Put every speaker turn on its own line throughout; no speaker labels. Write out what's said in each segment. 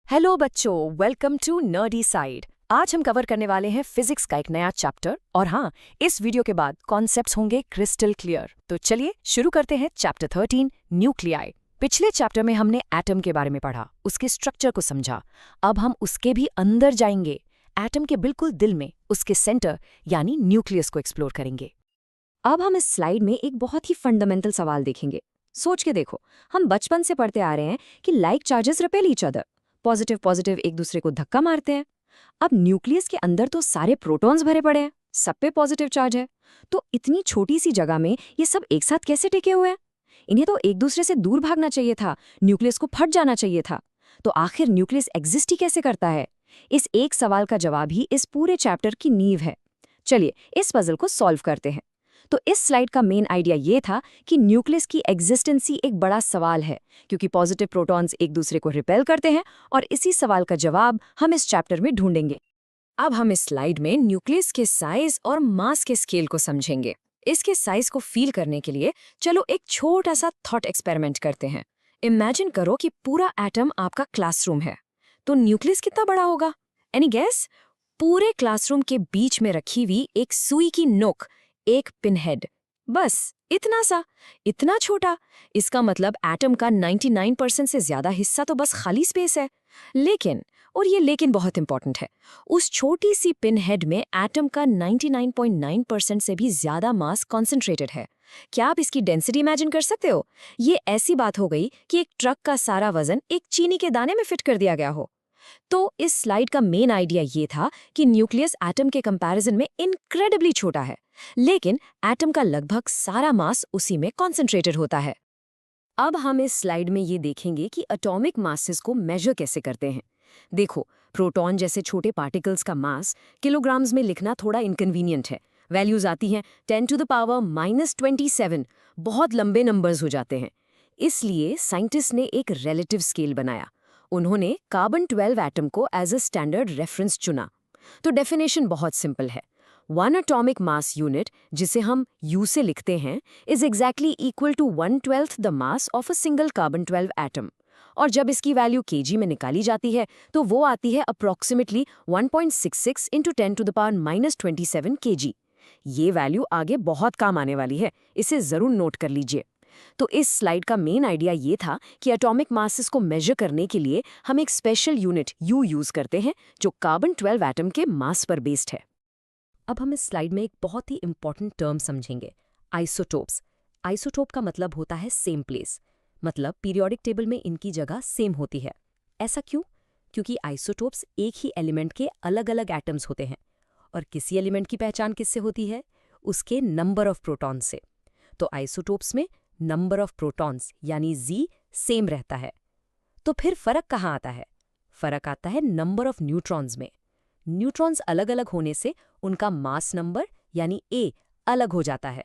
Hello बच्चों, welcome to nerdy side. आज हम कवर करने वाले हैं फिजिक्स का एक नया चैप्टर। और हाँ, इस वीडियो के बाद कॉन्सेप्ट्स होंगे क्रिस्टल क्लियर। तो चलिए शुरू करते हैं चैप्टर 13 न्यूक्लियाई। पिछले चैप्टर में हमने एटम के बारे में पढ़ा, उसके स्ट्रक्चर को समझा। अब हम उसके भी अंदर जाएंगे, एटम के बिल्कुल दिल में, उसके सेंटर यानी न्यूक्लियस को एक्सप्लोर करेंगे।
अब हम इस स्लाइड में एक बहुत ही फंडामेंटल सवाल देखेंगे। सोच के देखो, हम बचपन से पढ़ते आ रहे हैं कि like charges repel each other, positive positive एक दूसरे को धक्का मारते हैं। अब न्यूक्लियस के अंदर तो सारे प्रोटॉन्स भरे पड़े हैं, सब पे पॉजिटिव चार्ज है। तो इतनी छोटी सी जगह में ये सब एक साथ कैसे टिके हुए हैं? इन्हें तो एक दूसरे से दूर भागना चाहिए था, न्यूक्लियस को फट जाना चाहिए था। तो आखिर न्यूक्लियस एग्जिस्ट ही कैसे करता है? इस एक सवाल का जवाब ही इस पूरे चैप्टर की नींव है। चलिए इस पजल को सॉल्व करते हैं। तो इस स्लाइड का मेन आइडिया ये था कि न्यूक्लियस की एग्जिस्टेंसी एक बड़ा सवाल है, क्योंकि पॉजिटिव प्रोटॉन्स एक दूसरे को रिपेल करते हैं, और इसी सवाल का जवाब हम इस चैप्टर में ढूंढेंगे। अब हम इस स्लाइड में न्यूक्लियस के साइज और मास के स्केल को समझेंगे। इसके साइज को फील करने के लिए चलो एक छोटा सा थॉट एक्सपेरिमेंट करते हैं। इमेजिन करो कि पूरा एटम आपका क्लासरूम है, तो न्यूक्लियस कितना बड़ा होगा? Any guess? पूरे क्लासरूम के बीच में रखी हुई एक सुई की नोक, एक पिनहेड, बस इतना सा, इतना छोटा। इसका मतलब एटम का 99% से ज्यादा हिस्सा तो बस खाली स्पेस है। लेकिन, और ये लेकिन बहुत इंपॉर्टेंट है, उस छोटी सी पिनहेड में एटम का 99.9% से भी ज्यादा मास कॉन्सेंट्रेटेड है। क्या आप इसकी डेंसिटी इमेजिन कर सकते हो? ये ऐसी बात हो गई कि एक ट्रक का सारा वजन एक चीनी के दाने में फिट कर दिया गया हो। तो इस स्लाइड का मेन आइडिया ये था कि न्यूक्लियस एटम के कंपैरिजन में इनक्रेडिबली छोटा है, लेकिन एटम का लगभग सारा मास उसी में कॉन्सेंट्रेटेड होता है। अब हम इस स्लाइड में ये देखेंगे कि एटॉमिक मासेस को मेजर कैसे करते हैं। देखो, प्रोटॉन जैसे छोटे पार्टिकल्स का मास किलोग्राम्स में लिखना थोड़ा इनकन्वीनियंट है। वैल्यूज आती हैं 10⁻⁻27, बहुत लंबे नंबर्स हो जाते हैं। इसलिए साइंटिस्ट ने एक रिलेटिव स्केल बनाया। उन्होंने कार्बन 12 एटम को एज अ स्टैंडर्ड रेफरेंस चुना। तो डेफिनेशन बहुत सिंपल है। 1 एटॉमिक मास यूनिट, जिसे हम U से लिखते हैं, is exactly equal to 1/12 the mass of a single carbon 12 atom. और जब इसकी वैल्यू kg में निकाली जाती है तो वो आती है अप्रॉक्सीमेटली 1.66 इंटू 10⁻⁻27 kg। ये वैल्यू आगे बहुत काम आने वाली है, इसे जरूर नोट कर लीजिए। तो इस स्लाइड का मेन आइडिया ये था कि एटॉमिक मासेस को मेजर करने के लिए हम एक स्पेशल यूनिट U यूज करते हैं, जो कार्बन 12 एटम के मास पर बेस्ड है। अब हम इस स्लाइड में एक बहुत ही इंपॉर्टेंट टर्म समझेंगे, आइसोटोप्स। आइसोटोप का मतलब होता है सेम प्लेस, मतलब पीरियोडिक टेबल में इनकी जगह सेम होती है। ऐसा क्यों? क्योंकि आइसोटोप्स एक ही एलिमेंट के अलग अलग एटम्स होते हैं। और किसी एलिमेंट की पहचान किससे होती है? उसके नंबर ऑफ प्रोटॉन्स से। तो आइसोटोप्स में नंबर ऑफ प्रोटॉन्स यानी Z सेम रहता है। तो फिर फर्क कहाँ आता है? फर्क आता है नंबर ऑफ न्यूट्रॉन्स में। न्यूट्रॉन्स अलग अलग होने से उनका मास नंबर यानी A अलग हो जाता है।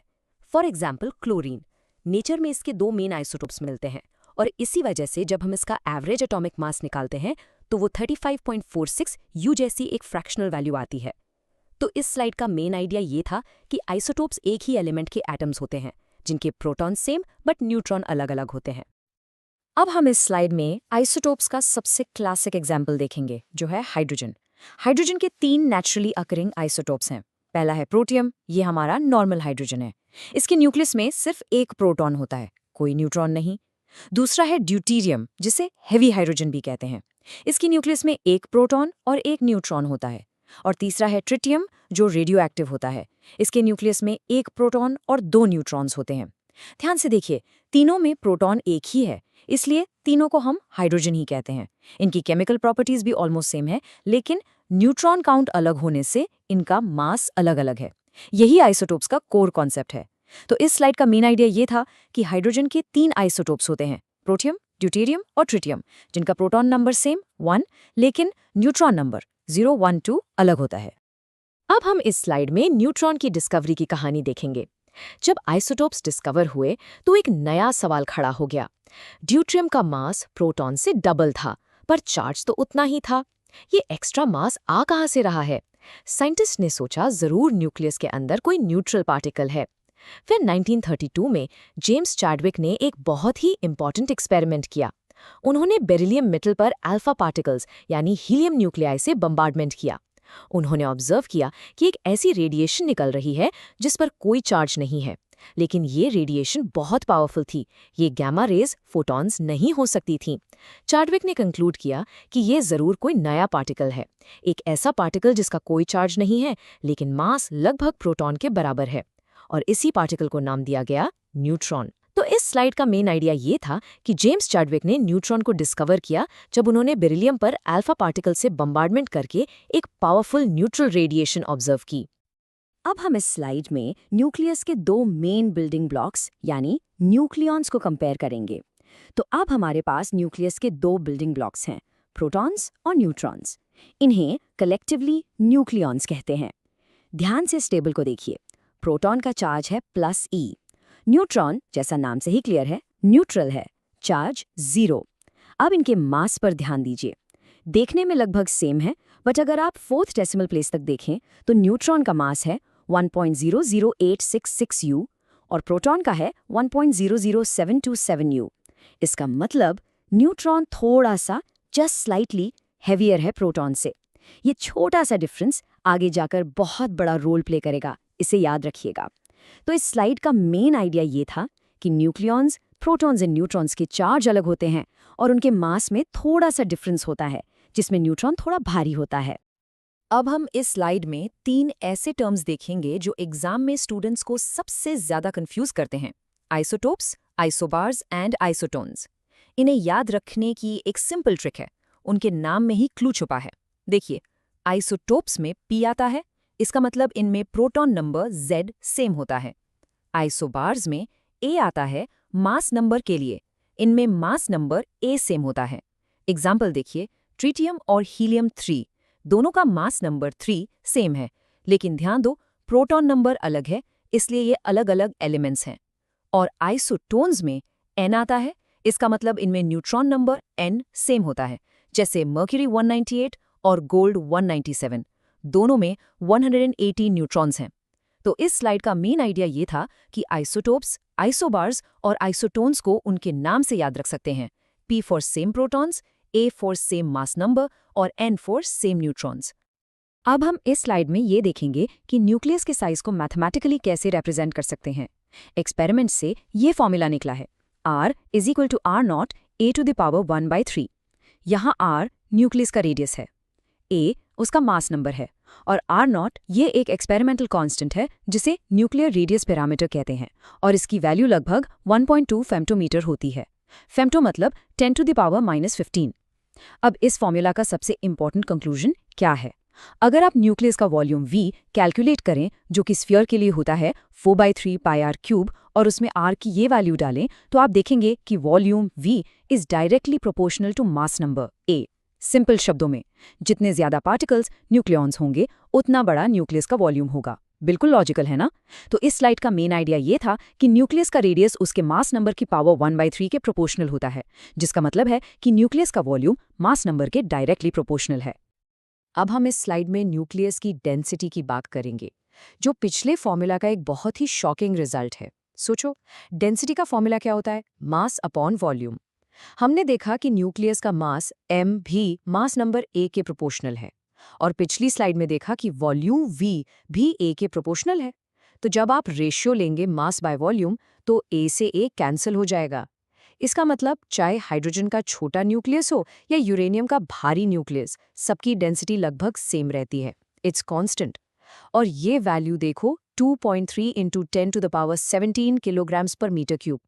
फॉर एग्जाम्पल क्लोरीन, नेचर में इसके 2 मेन आइसोटोप्स मिलते हैं, और इसी वजह से जब हम इसका एवरेज एटॉमिक मास निकालते हैं तो वो 35.46 U जैसी एक फ्रैक्शनल वैल्यू आती है। तो इस स्लाइड का मेन आइडिया ये था कि आइसोटोप्स एक ही एलिमेंट के एटम्स होते हैं, जिनके प्रोटॉन सेम बट न्यूट्रॉन अलग अलग होते हैं। अब हम इस स्लाइड में आइसोटोप्स का सबसे क्लासिक एग्जाम्पल देखेंगे, जो है हाइड्रोजन। हाइड्रोजन के 3 नेचुरली अकरिंग आइसोटोप्स हैं। पहला है प्रोटियम, ये हमारा नॉर्मल हाइड्रोजन है। इसके न्यूक्लियस में सिर्फ एक प्रोटॉन होता है, कोई न्यूट्रॉन नहीं। दूसरा है ड्यूटीरियम, जिसे हेवी हाइड्रोजन भी कहते हैं। इसकी न्यूक्लियस में एक प्रोटॉन और एक न्यूट्रॉन होता है। और तीसरा है ट्रिटियम, जो रेडियो एक्टिव होता है। इसके न्यूक्लियस में एक प्रोटॉन और 2 न्यूट्रॉन्स होते हैं। ध्यान से देखिए, तीनों में प्रोटॉन एक ही है, इसलिए तीनों को हम हाइड्रोजन ही कहते हैं। इनकी केमिकल प्रॉपर्टीज भी ऑलमोस्ट सेम है, लेकिन न्यूट्रॉन काउंट अलग होने से इनका मास अलग अलग है। यही आइसोटोप्स का कोर कॉन्सेप्ट है। तो इस स्लाइड का मेन आइडिया ये था कि हाइड्रोजन के 3 आइसोटोप्स होते हैं, प्रोटियम, ड्यूटेरियम और ट्रिटियम, जिनका प्रोटॉन नंबर सेम 1, लेकिन न्यूट्रॉन नंबर 0, 1, 2 अलग होता है। अब हम इस स्लाइड में न्यूट्रॉन की डिस्कवरी की कहानी देखेंगे। जब आइसोटोप्स डिस्कवर हुए तो एक नया सवाल खड़ा हो गया। ड्यूट्रियम का मास प्रोटॉन से डबल था, पर चार्ज तो उतना ही था। ये एक्स्ट्रा मास आ कहाँ से रहा है? साइंटिस्ट ने सोचा जरूर न्यूक्लियस के अंदर कोई न्यूट्रल पार्टिकल है। फिर 1932 में जेम्स चैडविक ने एक बहुत ही इंपॉर्टेंट एक्सपेरिमेंट किया।
उन्होंने बेरिलियम मेटल पर अल्फा पार्टिकल्स यानी हीलियम न्यूक्लियाई से बम्बार्डमेंट किया। उन्होंने ऑब्जर्व किया कि एक ऐसी रेडिएशन निकल रही है जिस पर कोई चार्ज नहीं है, लेकिन ये रेडिएशन बहुत पावरफुल थी। ये गैमा रेज फोटॉन्स नहीं हो सकती थीं। चार्डविक ने कंक्लूड किया कि ये जरूर कोई नया पार्टिकल है, एक ऐसा पार्टिकल जिसका कोई चार्ज नहीं है लेकिन मास लगभग प्रोटॉन के बराबर है, और इसी पार्टिकल को नाम दिया गया न्यूट्रॉन। तो इस स्लाइड का मेन आइडिया ये था कि जेम्स चार्डविक ने न्यूट्रॉन को डिस्कवर किया जब उन्होंने बेरिलियम पर अल्फा पार्टिकल से बम्बार्डमेंट करके एक पावरफुल न्यूट्रल रेडिएशन ऑब्जर्व की।
अब हम इस स्लाइड में न्यूक्लियस के दो मेन बिल्डिंग ब्लॉक्स यानी न्यूक्लियॉन्स को कंपेयर करेंगे। तो अब हमारे पास न्यूक्लियस के दो बिल्डिंग ब्लॉक्स हैं, प्रोटॉन्स और न्यूट्रॉन्स। इन्हें कलेक्टिवली न्यूक्लियॉन्स कहते हैं। ध्यान से इस टेबल को देखिए। प्रोटॉन का चार्ज है +E। न्यूट्रॉन, जैसा नाम से ही क्लियर है, न्यूट्रल है, चार्ज 0। अब इनके मास पर ध्यान दीजिए। देखने में लगभग सेम है, बट अगर आप 4th डेसिमल प्लेस तक देखें तो न्यूट्रॉन का मास है 1.00866 U और प्रोटॉन का है 1.00727 U। इसका मतलब न्यूट्रॉन थोड़ा सा, जस्ट स्लाइटली हैवियर है प्रोटॉन से। ये छोटा सा डिफरेंस आगे जाकर बहुत बड़ा रोल प्ले करेगा, इसे याद रखिएगा। तो इस स्लाइड का मेन आइडिया ये था कि न्यूक्लियॉन्स, प्रोटॉन्स एंड न्यूट्रॉन्स के चार्ज अलग होते हैं और उनके मास में थोड़ा सा डिफरेंस होता है, जिसमें न्यूट्रॉन थोड़ा भारी होता है।
अब हम इस स्लाइड में 3 ऐसे टर्म्स देखेंगे जो एग्जाम में स्टूडेंट्स को सबसे ज्यादा कंफ्यूज करते हैं: आइसोटोप्स, आइसोबार्स एंड आइसोटोन्स। इन्हें याद रखने की एक सिंपल ट्रिक है, उनके नाम में ही क्लू छुपा है। देखिए, आइसोटोप्स में P आता है, इसका मतलब इनमें प्रोटॉन नंबर Z सेम होता है। आइसोबार्स में A आता है मास नंबर के लिए, इनमें मास नंबर A सेम होता है। एग्जाम्पल देखिए, ट्रिटियम और हीलियम 3, दोनों का मास नंबर 3 सेम है, लेकिन ध्यान दो प्रोटॉन नंबर अलग है, इसलिए ये अलग अलग एलिमेंट्स हैं। और आइसोटोन्स में N आता है, इसका मतलब इनमें न्यूट्रॉन नंबर N सेम होता है, जैसे मर्क्यूरी 198 और गोल्ड 197, दोनों में 180 न्यूट्रॉन्स हैं। तो इस स्लाइड का मेन आइडिया ये था कि आइसोटोप्स, आइसोबार्स और आइसोटोन्स को उनके नाम से याद रख सकते हैं: P for same protons, A for same mass number और N फॉर सेम न्यूट्रॉन्स।
अब हम इस स्लाइड में ये देखेंगे कि न्यूक्लियस के साइज को मैथमेटिकली कैसे रिप्रेजेंट कर सकते हैं। एक्सपेरिमेंट से ये फॉर्मूला निकला है, R = R0 A⁻⁴। यहाँ R न्यूक्लियस का रेडियस है, A उसका मास नंबर है और R0 ये एक एक्सपेरिमेंटल कांस्टेंट है जिसे न्यूक्लियर रेडियस पैरामीटर कहते हैं, और इसकी वैल्यू लगभग 1.2 फेम्टोमीटर होती है। फेम्टो मतलब 10⁻⁻15। अब इस फॉर्मूला का सबसे इंपॉर्टेंट कंक्लूजन क्या है? अगर आप न्यूक्लियस का वॉल्यूम V कैलकुलेट करें, जो कि स्फीयर के लिए होता है 4/3 πr3, और उसमें R की ये वैल्यू डालें, तो आप देखेंगे कि volume V is directly proportional to mass number A। Simple शब्दों में, जितने ज्यादा पार्टिकल्स न्यूक्लियॉन्स होंगे, उतना बड़ा न्यूक्लियस का वॉल्यूम होगा। बिल्कुल लॉजिकल है ना? तो इस स्लाइड का मेन आइडिया ये था कि न्यूक्लियस का रेडियस उसके मास नंबर की पावर 1/3 के प्रोपोर्शनल होता है, जिसका मतलब है कि न्यूक्लियस का वॉल्यूम मास नंबर के डायरेक्टली प्रोपोर्शनल है। अब हम इस स्लाइड में न्यूक्लियस की डेंसिटी की बात करेंगे, जो पिछले फॉर्मूला का एक बहुत ही शॉकिंग रिजल्ट है। सोचो, डेंसिटी का फॉर्मूला क्या होता है? Mass upon volume. हमने देखा कि न्यूक्लियस का मास m भी मास नंबर A के प्रोपोर्शनल है, और पिछली स्लाइड में देखा कि वॉल्यूम V भी A के प्रोपोर्शनल है। तो जब आप रेशियो लेंगे मास बाय वॉल्यूम, तो A से A कैंसिल हो जाएगा। इसका मतलब चाहे हाइड्रोजन का छोटा न्यूक्लियस हो या यूरेनियम का भारी न्यूक्लियस, सबकी डेंसिटी लगभग सेम रहती है, इट्स कांस्टेंट। और ये वैल्यू देखो, 2.3 × 10⁻17 किलोग्राम्स पर मीटर क्यूब।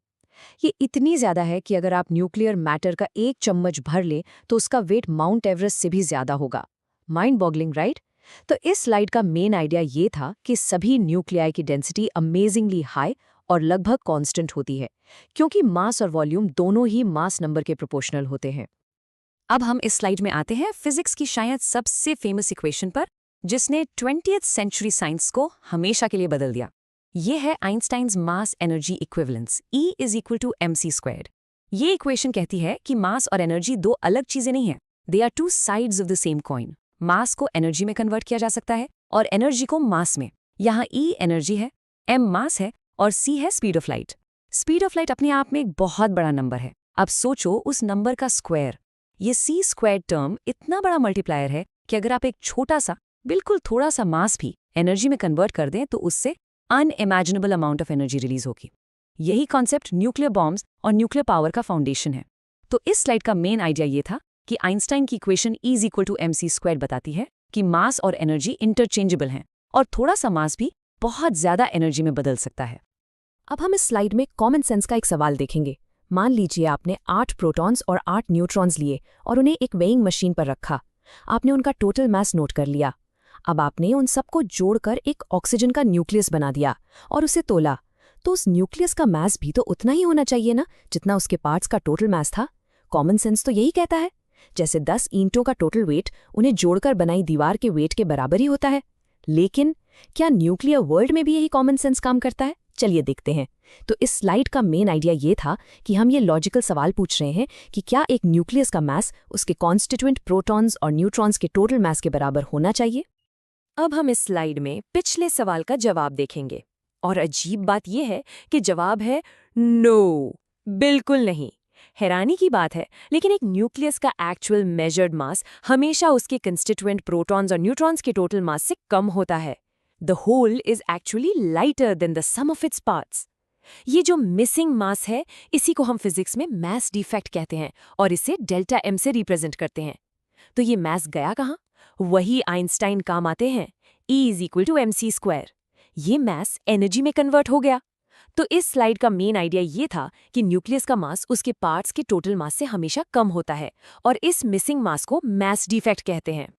ये इतनी ज्यादा है कि अगर आप न्यूक्लियर मैटर का 1 चम्मच भर लें तो उसका वेट माउंट एवरेस्ट से भी ज्यादा होगा। Mind boggling, right? तो इस स्लाइड का मेन आइडिया ये था कि सभी न्यूक्लियाई की डेंसिटी अमेजिंगली हाई और लगभग कांस्टेंट होती है, क्योंकि मास और वॉल्यूम दोनों ही मास नंबर के प्रोपोर्शनल होते हैं।
अब हम इस स्लाइड में आते हैं फिजिक्स की शायद सबसे फेमस इक्वेशन पर, जिसने 20th सेंचुरी साइंस को हमेशा के लिए बदल दिया। ये है Einstein's mass energy equivalence, E = mc²। ये इक्वेशन कहती है कि मास और एनर्जी दो अलग चीजें नहीं हैं, they are two sides of the same coin. Mass को एनर्जी में कन्वर्ट किया जा सकता है और एनर्जी को मास में। यहाँ E एनर्जी है, m मास है और c है speed of light. Speed of light अपने आप में एक बहुत बड़ा नंबर है। अब सोचो उस नंबर का स्क्वायर। ये सी स्क्वायर्ड टर्म इतना बड़ा मल्टीप्लायर है कि अगर आप एक छोटा सा, बिल्कुल थोड़ा सा मास भी एनर्जी में कन्वर्ट कर दें तो उससे unimaginable amount of energy release होगी। यही कॉन्सेप्ट न्यूक्लियर बॉम्ब्स और न्यूक्लियर पावर का फाउंडेशन है। तो इस स्लाइड का मेन आइडिया ये था कि आइंस्टाइन की इक्वेशन E=mc² बताती है कि मास और एनर्जी इंटरचेंजेबल हैं और थोड़ा सा मास भी बहुत ज्यादा एनर्जी में बदल सकता है।
अब हम इस स्लाइड में कॉमन सेंस का एक सवाल देखेंगे। मान लीजिए आपने 8 प्रोटॉन्स और 8 न्यूट्रॉन्स लिए और उन्हें एक वेइंग मशीन पर रखा। आपने उनका टोटल मास नोट कर लिया। अब आपने उन सबको जोड़कर एक ऑक्सीजन का न्यूक्लियस बना दिया और उसे तोला। तो उस न्यूक्लियस का मास भी तो उतना ही होना चाहिए ना जितना उसके पार्ट्स का टोटल मास था। कॉमन सेंस तो यही कहता है। जैसे 10 ईंटों का टोटल वेट उन्हें जोड़कर बनाई दीवार के वेट के बराबर ही होता है। लेकिन क्या न्यूक्लियर वर्ल्ड में भी यही कॉमन सेंस काम करता है? चलिए देखते हैं। तो इस स्लाइड का मेन आइडिया ये था कि हम ये लॉजिकल सवाल पूछ रहे हैं कि क्या एक न्यूक्लियस का मास उसके कॉन्स्टिट्यूएंट प्रोटॉन्स और न्यूट्रॉन्स के टोटल मास के बराबर होना चाहिए।
अब हम इस स्लाइड में पिछले सवाल का जवाब देखेंगे और अजीब बात यह है कि जवाब है नो, बिल्कुल नहीं। हैरानी की बात है, लेकिन एक न्यूक्लियस का एक्चुअल मेजर्ड मास हमेशा उसके कंस्टिट्यूएंट प्रोटॉन्स और न्यूट्रॉन्स के टोटल मास से कम होता है। The whole is actually lighter than the sum of its parts. ये जो मिसिंग मास है, इसी को हम फिजिक्स में मास डिफेक्ट कहते हैं और इसे डेल्टा एम से रिप्रेजेंट करते हैं। तो ये मास गया कहाँ? वही आइंस्टाइन काम आते हैं, E=mc²। ये मास एनर्जी में कन्वर्ट हो गया। तो इस स्लाइड का मेन आइडिया ये था कि न्यूक्लियस का मास उसके पार्ट्स के टोटल मास से हमेशा कम होता है और इस मिसिंग मास को मास डिफेक्ट कहते हैं।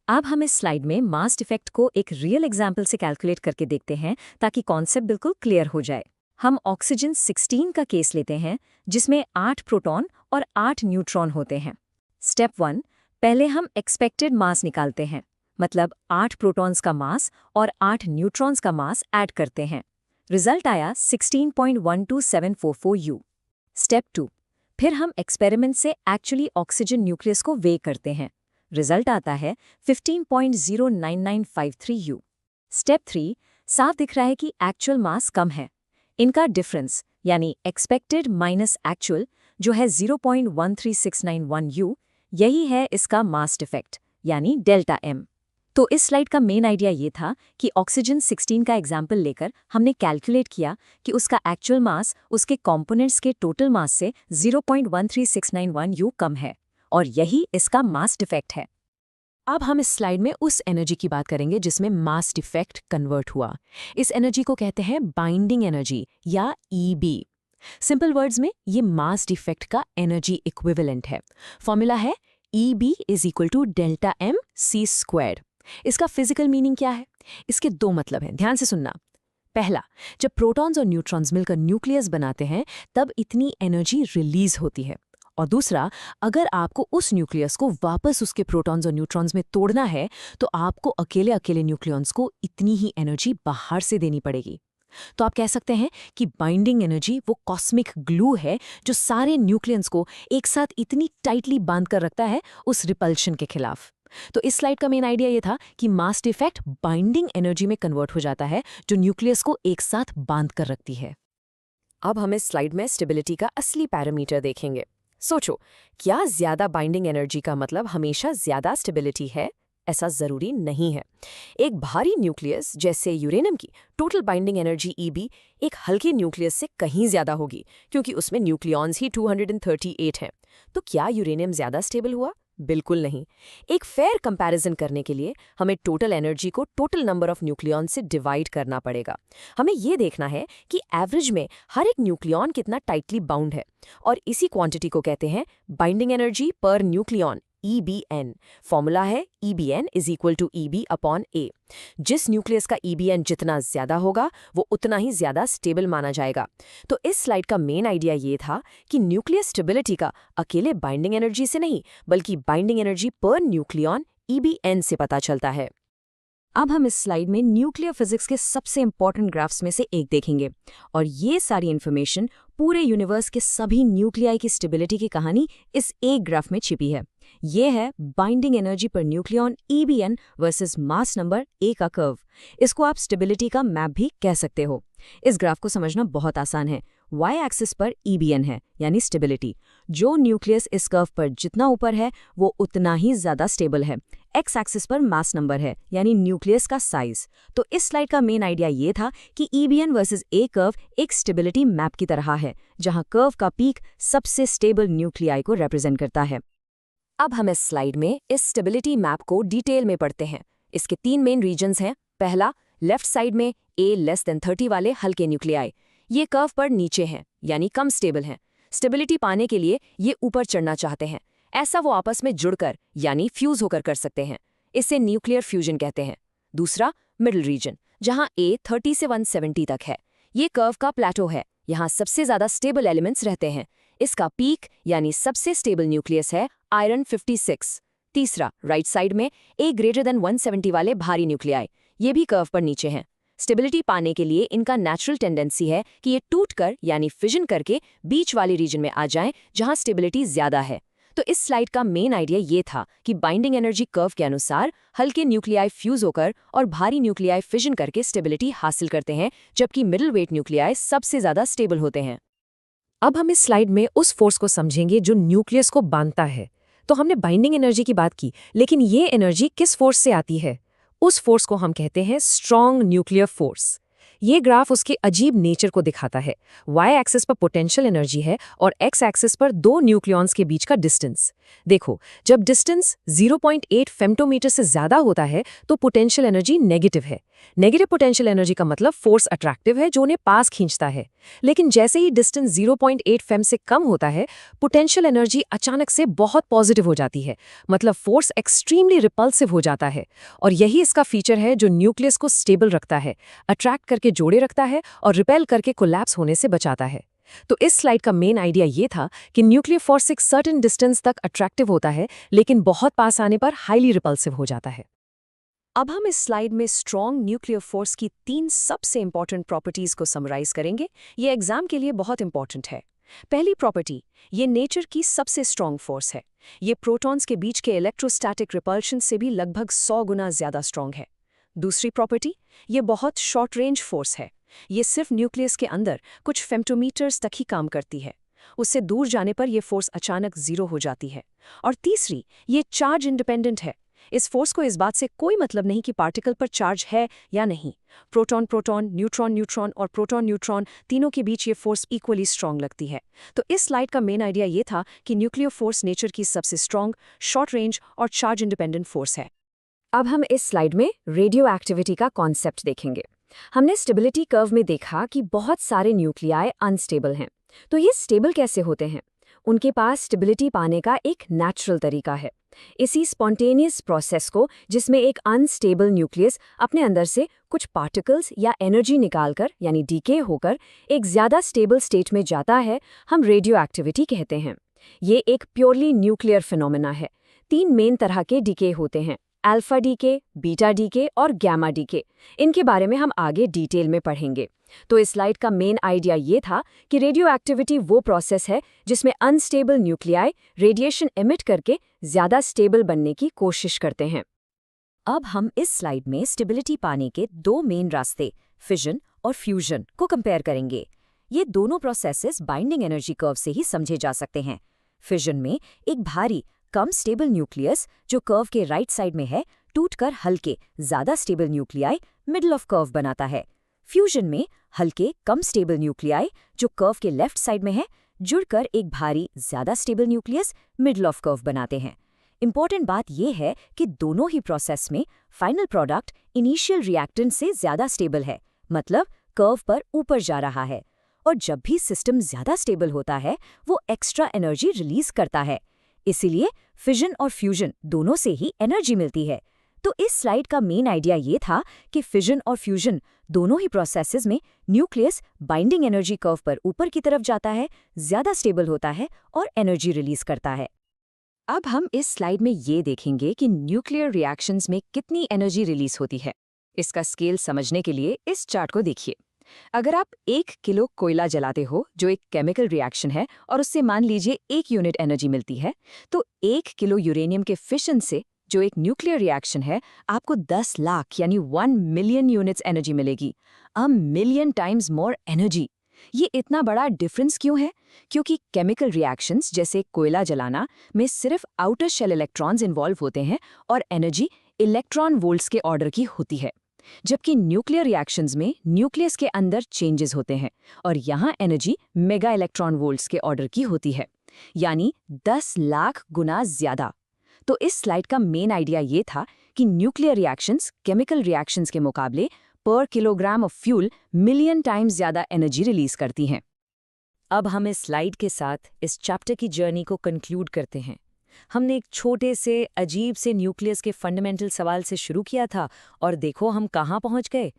अब हम इस स्लाइड में मास डिफेक्ट को एक रियल एग्जाम्पल से कैलकुलेट करके देखते हैं ताकि कॉन्सेप्ट बिल्कुल क्लियर हो जाए। हम ऑक्सीजन 16 का केस लेते हैं जिसमें 8 प्रोटॉन और 8 न्यूट्रॉन होते हैं। स्टेप 1, पहले हम एक्सपेक्टेड मास निकालते हैं, मतलब 8 प्रोटॉन्स का मास और 8 न्यूट्रॉन्स का मास ऐड करते हैं। रिजल्ट आया 16.12744 U। स्टेप 2, फिर हम एक्सपेरिमेंट से एक्चुअली ऑक्सीजन न्यूक्लियस को वे करते हैं। रिजल्ट आता है 15.09953 U। स्टेप 3, साफ दिख रहा है कि एक्चुअल मास कम है। इनका डिफरेंस यानी एक्सपेक्टेड माइनस एक्चुअल जो है 0.13691 U, यही है इसका मास डिफेक्ट यानी डेल्टा एम। तो इस स्लाइड का मेन आइडिया ये था कि ऑक्सीजन 16 का एग्जाम्पल लेकर हमने कैलकुलेट किया कि उसका एक्चुअल मास उसके कंपोनेंट्स के टोटल मास से 0.13691 U कम है और यही इसका मास डिफेक्ट है। अब हम इस स्लाइड में उस एनर्जी की बात करेंगे जिसमें मास डिफेक्ट कन्वर्ट हुआ। इस एनर्जी को कहते हैं बाइंडिंग एनर्जी या EB। सिंपल वर्ड्स में ये मास डिफेक्ट का एनर्जी इक्विवेलेंट है। फॉर्मूला है EB=Δmc²। इसका फिजिकल मीनिंग क्या है? इसके 2 मतलब हैं, ध्यान से सुनना। पहला, जब प्रोटॉन्स और न्यूट्रॉन्स मिलकर न्यूक्लियस बनाते हैं तब इतनी एनर्जी रिलीज होती है। और दूसरा, अगर आपको उस न्यूक्लियस को वापस उसके प्रोटॉन्स और न्यूट्रॉन्स में तोड़ना है तो आपको अकेले अकेले न्यूक्लियॉन्स को इतनी ही एनर्जी बाहर से देनी पड़ेगी। तो आप कह सकते हैं कि बाइंडिंग एनर्जी वो कॉस्मिक ग्लू है जो सारे न्यूक्लियंस को एक साथ इतनी टाइटली बांध कर रखता है उस रिपल्शन के खिलाफ। तो इस स्लाइड का मेन आइडिया ये था कि मास डिफेक्ट बाइंडिंग एनर्जी में कन्वर्ट हो जाता है जो न्यूक्लियस को एक साथ बांध कर रखती है। अब हम इस स्लाइड में स्टेबिलिटी का असली पैरामीटर देखेंगे। सोचो, क्या ज्यादा बाइंडिंग एनर्जी का मतलब हमेशा ज्यादा स्टेबिलिटी है? ऐसा जरूरी नहीं है। एक भारी न्यूक्लियस जैसे यूरेनियम की टोटल बाइंडिंग एनर्जी EB एक हल्के न्यूक्लियस से कहीं ज्यादा होगी क्योंकि उसमें न्यूक्लियॉन्स ही 238 हैं। तो क्या यूरेनियम ज्यादा स्टेबल हुआ? बिल्कुल नहीं। एक फेयर कंपैरिजन करने के लिए हमें टोटल एनर्जी को टोटल नंबर ऑफ न्यूक्लियॉन से डिवाइड करना पड़ेगा। हमें ये देखना है कि एवरेज में हर एक न्यूक्लियॉन कितना टाइटली बाउंड है और इसी क्वांटिटी को कहते हैं बाइंडिंग एनर्जी पर न्यूक्लियॉन, EBN। फॉर्मूला है EBN=EB/A। जिस न्यूक्लियस का EBN जितना ज्यादा होगा वो उतना ही ज्यादा स्टेबल माना जाएगा। तो इस स्लाइड का मेन आइडिया ये था कि न्यूक्लियर स्टेबिलिटी का अकेले बाइंडिंग एनर्जी से नहीं बल्कि बाइंडिंग एनर्जी पर न्यूक्लियॉन EBN से पता चलता है। अब हम इस स्लाइड में न्यूक्लियर फिजिक्स के सबसे इंपॉर्टेंट ग्राफ्स में से एक देखेंगे और ये सारी इन्फॉर्मेशन पूरे यूनिवर्स के सभी न्यूक्लियाई की स्टेबिलिटी की कहानी इस एक ग्राफ में छिपी है। ये है बाइंडिंग एनर्जी पर nucleon EBN versus mass number A का कर्व। इसको आप स्टेबिलिटी का मैप भी कह सकते हो। इस ग्राफ को समझना बहुत आसान है। वाई एक्सिस पर EBN है यानी स्टेबिलिटी। जो न्यूक्लियस इस कर्व पर जितना ऊपर है वो उतना ही ज़्यादा स्टेबल है। एक्स एक्सिस पर मास नंबर है यानी न्यूक्लियस का साइज। तो इस स्लाइड का मेन आइडिया ये था कि EBN वर्सेस ए कर्व एक स्टेबिलिटी मैप की तरह है, जहां कर्व का पीक सबसे स्टेबल न्यूक्लियाई को रिप्रेजेंट करता है। अब हम इस स्लाइड में इस स्टेबिलिटी मैप को डिटेल में पढ़ते हैं। इसके 3 मेन रीजन्स हैं। पहला, लेफ्ट साइड में A<30 वाले हल्के न्यूक्लियाई, ये कर्व पर नीचे हैं यानी कम स्टेबल हैं। स्टेबिलिटी पाने के लिए ये ऊपर चढ़ना चाहते हैं। ऐसा वो आपस में जुड़कर यानी फ्यूज होकर कर सकते हैं। इसे न्यूक्लियर फ्यूजन कहते हैं। दूसरा, मिडिल रीजन, जहां A30 से 170 तक है। ये कर्व का प्लेटो है, यहाँ सबसे ज्यादा स्टेबल एलिमेंट्स रहते हैं। इसका पीक यानी सबसे स्टेबल न्यूक्लियस है आयरन 56। तीसरा, राइट साइड में A>170 वाले भारी न्यूक्लियाई, ये भी कर्व पर नीचे हैं। स्टेबिलिटी पाने के लिए इनका नेचुरल टेंडेंसी है कि ये टूटकर यानी फिजन करके बीच वाले रीजन में आ जाएं जहां स्टेबिलिटी ज्यादा है। तो इस स्लाइड का मेन आइडिया ये था कि बाइंडिंग एनर्जी कर्व के अनुसार हल्के न्यूक्लियाई फ्यूज होकर और भारी न्यूक्लियाई फिजन करके स्टेबिलिटी हासिल करते हैं, जबकि मिडिल वेट न्यूक्लियाई सबसे ज्यादा स्टेबल होते हैं।
अब हम इस स्लाइड में उस फोर्स को समझेंगे जो न्यूक्लियस को बांधता है। तो हमने बाइंडिंग एनर्जी की बात की, लेकिन ये एनर्जी किस फोर्स से आती है? उस फोर्स को हम कहते हैं स्ट्रॉन्ग न्यूक्लियर फोर्स। ये ग्राफ उसके अजीब नेचर को दिखाता है। वाई एक्सिस पर पोटेंशियल एनर्जी है और एक्स एक्सिस पर दो न्यूक्लियॉन्स के बीच का डिस्टेंस। देखो, जब डिस्टेंस 0.8 फेम्टोमीटर से ज्यादा होता है तो पोटेंशियल एनर्जी नेगेटिव है। नेगेटिव पोटेंशियल एनर्जी का मतलब फोर्स अट्रैक्टिव है जो उन्हें पास खींचता है। लेकिन जैसे ही डिस्टेंस 0.8 फेम से कम होता है, पोटेंशियल एनर्जी अचानक से बहुत पॉजिटिव हो जाती है, मतलब फोर्स एक्सट्रीमली रिपल्सिव हो जाता है। और यही इसका फीचर है जो न्यूक्लियस को स्टेबल रखता है, अट्रैक्ट करके जोड़े रखता है और रिपेल करके कोलैप्स होने से बचाता है। तो इस स्लाइड का मेन आइडिया ये था कि न्यूक्लियर फोर्स एक सर्टेन डिस्टेंस तक अट्रैक्टिव होता है, लेकिन बहुत पास आने पर हाईली रिपल्सिव हो जाता है।
अब हम इस स्लाइड में स्ट्रॉन्ग न्यूक्लियर फोर्स की 3 सबसे इंपॉर्टेंट प्रॉपर्टीज को समराइज करेंगे। ये एग्जाम के लिए बहुत इंपॉर्टेंट है। पहली प्रॉपर्टी, ये नेचर की सबसे स्ट्रॉन्ग फोर्स है। ये प्रोटॉन्स के बीच के इलेक्ट्रोस्टैटिक रिपल्शन से भी लगभग 100 गुना ज्यादा स्ट्रॉन्ग है। दूसरी प्रॉपर्टी, ये बहुत शॉर्ट रेंज फोर्स है। ये सिर्फ न्यूक्लियस के अंदर कुछ फेम्टोमीटर्स तक ही काम करती है। उससे दूर जाने पर यह फोर्स अचानक 0 हो जाती है। और तीसरी, ये चार्ज इंडिपेंडेंट है। इस फोर्स को इस बात से कोई मतलब नहीं कि पार्टिकल पर चार्ज है या नहीं। प्रोटॉन प्रोटॉन, न्यूट्रॉन न्यूट्रॉन और प्रोटॉन न्यूट्रॉन तीनों के बीच ये फोर्स इक्वली स्ट्रॉन्ग लगती है। तो इस स्लाइड का मेन आइडिया ये था कि न्यूक्लियर फोर्स नेचर की सबसे स्ट्रॉन्ग, शॉर्ट रेंज और चार्ज इंडिपेंडेंट फोर्स है।
अब हम इस स्लाइड में रेडियो एक्टिविटी का कॉन्सेप्ट देखेंगे। हमने स्टेबिलिटी कर्व में देखा कि बहुत सारे न्यूक्लियाई अनस्टेबल हैं। तो ये स्टेबल कैसे होते हैं? उनके पास स्टेबिलिटी पाने का एक नेचुरल तरीका है। इसी स्पॉन्टेनियस प्रोसेस को, जिसमें एक अनस्टेबल न्यूक्लियस अपने अंदर से कुछ पार्टिकल्स या एनर्जी निकालकर यानी डीके होकर एक ज्यादा स्टेबल स्टेट में जाता है, हम रेडियो एक्टिविटी कहते हैं। ये एक प्योरली न्यूक्लियर फिनोमेना है। 3 मेन तरह के डीके होते हैं, अल्फा डीके, बीटा डीके और गैमा डीके। इनके बारे में हम आगे डिटेल में पढ़ेंगे। तो इस स्लाइड का मेन आइडिया ये था कि रेडियो एक्टिविटी वो प्रोसेस है जिसमें अनस्टेबल न्यूक्लियाई रेडिएशन एमिट करके ज्यादा स्टेबल बनने की कोशिश करते हैं।
अब हम इस स्लाइड में स्टेबिलिटी पाने के 2 मेन रास्ते, फिजन और फ्यूजन, को कंपेयर करेंगे। ये दोनों प्रोसेसेस बाइंडिंग एनर्जी कर्व से ही समझे जा सकते हैं। फिजन में एक भारी कम स्टेबल न्यूक्लियस जो कर्व के राइट साइड में है, टूटकर हल्के ज्यादा stable nuclei middle of curve बनाता है। फ्यूजन में हल्के कम स्टेबल न्यूक्लियाई जो कर्व के लेफ्ट साइड में है, जुड़कर एक भारी ज्यादा stable nucleus middle of curve बनाते हैं। इंपॉर्टेंट बात यह है कि दोनों ही प्रोसेस में फाइनल प्रोडक्ट इनिशियल रिएक्टेंट से ज्यादा स्टेबल है, मतलब कर्व पर ऊपर जा रहा है। और जब भी सिस्टम ज्यादा स्टेबल होता है, वो एक्स्ट्रा एनर्जी रिलीज करता है। इसीलिए फिजन और फ्यूजन दोनों से ही एनर्जी मिलती है। तो इस स्लाइड का मेन आइडिया ये था कि फिजन और फ्यूजन दोनों ही प्रोसेसेस में न्यूक्लियस बाइंडिंग एनर्जी कर्व पर ऊपर की तरफ जाता है, ज्यादा स्टेबल होता है और एनर्जी रिलीज करता है। अब हम इस स्लाइड में ये देखेंगे कि न्यूक्लियर रिएक्शंस में कितनी एनर्जी रिलीज होती है। इसका स्केल समझने के लिए इस चार्ट को देखिए। अगर आप 1 किलो कोयला जलाते हो, जो एक केमिकल रिएक्शन है, और उससे मान लीजिए 1 यूनिट एनर्जी मिलती है, तो 1 किलो यूरेनियम के फिशन से, जो एक न्यूक्लियर रिएक्शन है, आपको 10 लाख यानी 1 मिलियन यूनिट्स एनर्जी मिलेगी। 1 मिलियन टाइम्स मोर एनर्जी।
ये इतना बड़ा डिफरेंस क्यों है? क्योंकि केमिकल रिएक्शंस जैसे कोयला जलाना में सिर्फ आउटर शेल इलेक्ट्रॉन्स इन्वॉल्व होते हैं और एनर्जी इलेक्ट्रॉन वोल्ट्स के ऑर्डर की होती है, जबकि न्यूक्लियर रिएक्शंस में न्यूक्लियस के अंदर चेंजेस होते हैं और यहाँ एनर्जी मेगा इलेक्ट्रॉन वोल्ट्स के ऑर्डर की होती है, यानी 10 लाख गुना ज्यादा। तो इस स्लाइड का मेन आइडिया ये था कि न्यूक्लियर रिएक्शंस केमिकल रिएक्शंस के मुकाबले पर kilogram of fuel million times ज्यादा एनर्जी रिलीज करती हैं।
अब हम इस स्लाइड के साथ इस चैप्टर की जर्नी को कंक्लूड करते हैं। हमने एक छोटे से अजीब से न्यूक्लियस के फंडामेंटल सवाल से शुरू किया था और देखो हम कहाँ पहुँच गए,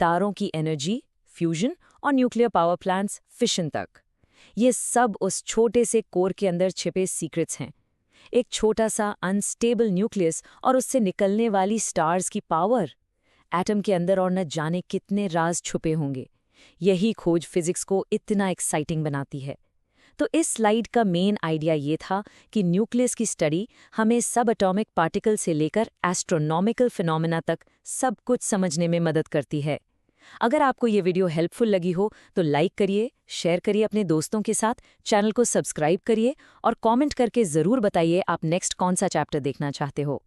तारों की एनर्जी, फ्यूजन और न्यूक्लियर पावर प्लांट्स, फिशन तक। ये सब उस छोटे से कोर के अंदर छिपे सीक्रेट्स हैं। एक छोटा सा अनस्टेबल न्यूक्लियस और उससे निकलने वाली स्टार्स की पावर, एटम के अंदर और न जाने कितने राज छुपे होंगे। यही खोज फिजिक्स को इतना एक्साइटिंग बनाती है। तो इस स्लाइड का मेन आइडिया ये था कि न्यूक्लियस की स्टडी हमें सब एटॉमिक पार्टिकल से लेकर एस्ट्रोनॉमिकल फिनोमेना तक सब कुछ समझने में मदद करती है। अगर आपको ये वीडियो हेल्पफुल लगी हो तो लाइक करिए, शेयर करिए अपने दोस्तों के साथ, चैनल को सब्सक्राइब करिए और कमेंट करके ज़रूर बताइए आप नेक्स्ट कौन सा चैप्टर देखना चाहते हो।